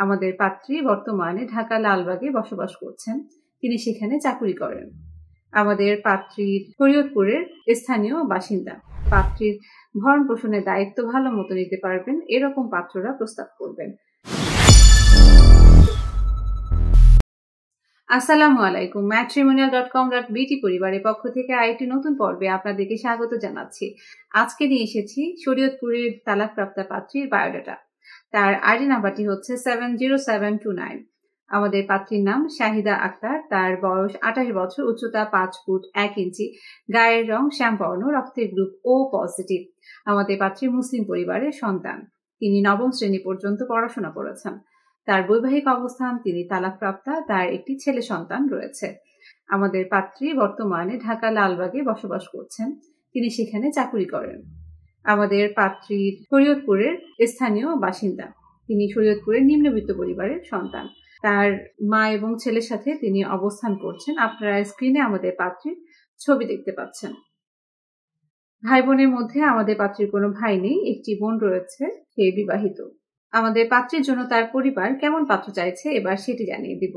আমাদের পাত্রী বর্তমানে ঢাকা লালবাগে বসবাস করছেন। তিনি সেখানে চাকুরি করেন। আমাদের পাত্রীর শরীয়তপুরের স্থানীয় বাসিন্দা। পাত্রীর ভরণ পোষণের দায়িত্ব ভালো মতো নিতে পারবেন এরকম পাত্ররা প্রস্তাব করবেন। আসসালামু আলাইকুম। matrimonial.com.bt পরিবারের পক্ষ থেকে আরেকটি নতুন পর্বে আপনাদেরকে স্বাগত জানাচ্ছি। আজকে নিয়ে এসেছি শরীয়তপুরের তালাকপ্রাপ্তা পাত্রীর বায়োডাটা। তার আইডি নাম্বারটি হচ্ছে 70729। আমাদের পাত্রীর নাম শাহিদা আক্তার। তার বয়স 28 বছর, উচ্চতা 5 ফুট 1 ইঞ্চি, গায়ের রং শ্যামবর্ণ, রক্তের গ্রুপ ও পজিটিভ। আমাদের পাত্রী মুসলিম পরিবারের সন্তান। তিনি 9ম শ্রেণী পর্যন্ত পড়াশোনা করেছেন। তার বৈবাহিক অবস্থান, তিনি তালাকপ্রাপ্তা। তার একটি ছেলে সন্তান রয়েছে। আমাদের পাত্রী বর্তমানে ঢাকা লালবাগে বসবাস করছেন। তিনি সেখানে চাকুরি করেন। আমাদের পাত্রীর শরীয়তপুরের স্থানীয় বাসিন্দা। তিনি শরীয়তপুরের নিম্নবিত্ত পরিবারের সন্তান। তার মা এবং ছেলের সাথে তিনি অবস্থান করছেন। আপনারা স্ক্রিনে আমাদের পাত্রীর ছবি দেখতে পাচ্ছেন। ভাই বোনের মধ্যে আমাদের পাত্রীর কোনো ভাই নেই, একটি বোন রয়েছে, সে বিবাহিত। আমাদের পাত্রীর জন্য তার পরিবার কেমন পাত্র চাইছে এবার সেটি জানিয়ে দিব।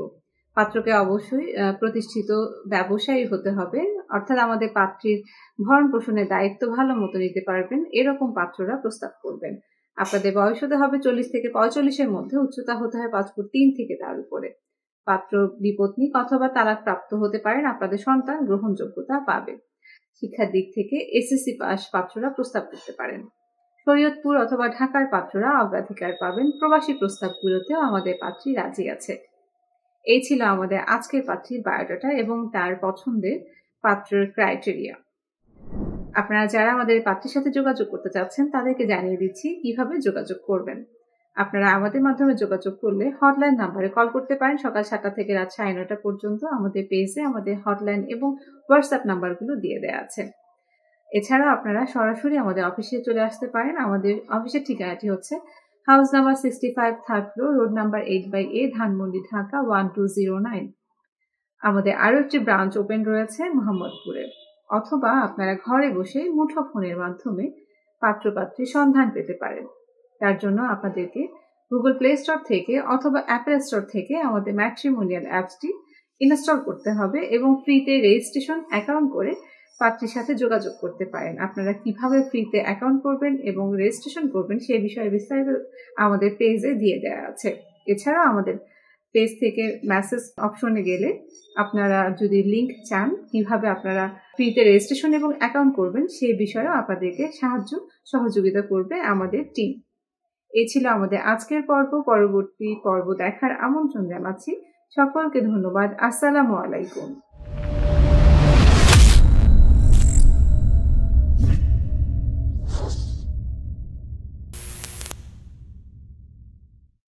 পাত্রকে অবশ্যই প্রতিষ্ঠিত ব্যবসায়ী হতে হবে, অর্থাৎ আমাদের পাত্রীর ভরণ পোষণের দায়িত্ব ভালো মতো নিতে পারবেন এরকম পাত্ররা প্রস্তাব করবেন। আপনাদের বয়স হতে হবে 40 থেকে 45-এর মধ্যে, উচ্চতা হতে হয় 5 ফুট 3 থেকে তার উপরে। পাত্র বিপত্নিক অথবা তালাকপ্রাপ্ত হতে পারেন, আপনাদের সন্তান গ্রহণযোগ্যতা পাবে। শিক্ষার দিক থেকে এসএসসি পাস পাত্ররা প্রস্তাব করতে পারেন। শরীয়তপুর অথবা ঢাকার পাত্ররা অগ্রাধিকার পাবেন। প্রবাসী প্রস্তাবগুলোতেও আমাদের পাত্রী রাজি আছে। এই ছিল আমাদের আজকের পাত্রীর বায়োডাটা এবং তার পছন্দের পাত্রের ক্রাইটেরিয়া। আপনারা যারা আমাদের পাত্রীর সাথে যোগাযোগ করতে চাচ্ছেন তাদেরকে জানিয়ে দিচ্ছি কিভাবে যোগাযোগ করবেন। আপনারা আমাদের মাধ্যমে যোগাযোগ করলে হটলাইন নাম্বারে কল করতে পারেন সকাল 7টা থেকে রাত 9:30 পর্যন্ত। আমাদের পেজে আমাদের হটলাইন এবং হোয়াটসঅ্যাপ নাম্বারগুলো দিয়ে দেওয়া আছে। এছাড়া আপনারা সরাসরি আমাদের অফিসে চলে আসতে পারেন। আমাদের অফিসের ঠিকানাটি হচ্ছে house number 65, third floor, road number 8/A, Dhanmondi, Dhaka 1209। আমাদের আরো একটি ব্রাঞ্চ ওপেন রয়েছে মোহাম্মদপুরে। অথবা আপনারা ঘরে বসে মুঠোফোনের মাধ্যমে পাত্রপাত্রীর সন্ধান পেতে পারেন। তার জন্য আপনাদেরকে গুগল প্লে স্টোর থেকে অথবা অ্যাপল স্টোর থেকে আমাদের ম্যাট্রিমোনিয়াল অ্যাপসটি ইনস্টল করতে হবে এবং ফ্রিতে রেজিস্ট্রেশন অ্যাকাউন্ট করে পাত্রীর সাথে যোগাযোগ করতে পারেন। আপনারা কিভাবে ফ্রিতে অ্যাকাউন্ট করবেন এবং রেজিস্ট্রেশন করবেন সেই বিষয়ে বিস্তারিত আমাদের পেজে দিয়ে দেওয়া আছে। এছাড়াও আমাদের পেজ থেকে মেসেজ অপশনে গেলে আপনারা যদি লিংক চান কিভাবে আপনারা ফ্রিতে রেজিস্ট্রেশন এবং অ্যাকাউন্ট করবেন সেই বিষয়েও আপনাদেরকে সহযোগিতা করবে আমাদের টিম। এই ছিল আমাদের আজকের পর্ব। পরবর্তী পর্ব দেখার আমন্ত্রণ জানাচ্ছি। সকলকে ধন্যবাদ। আসসালামু আলাইকুম।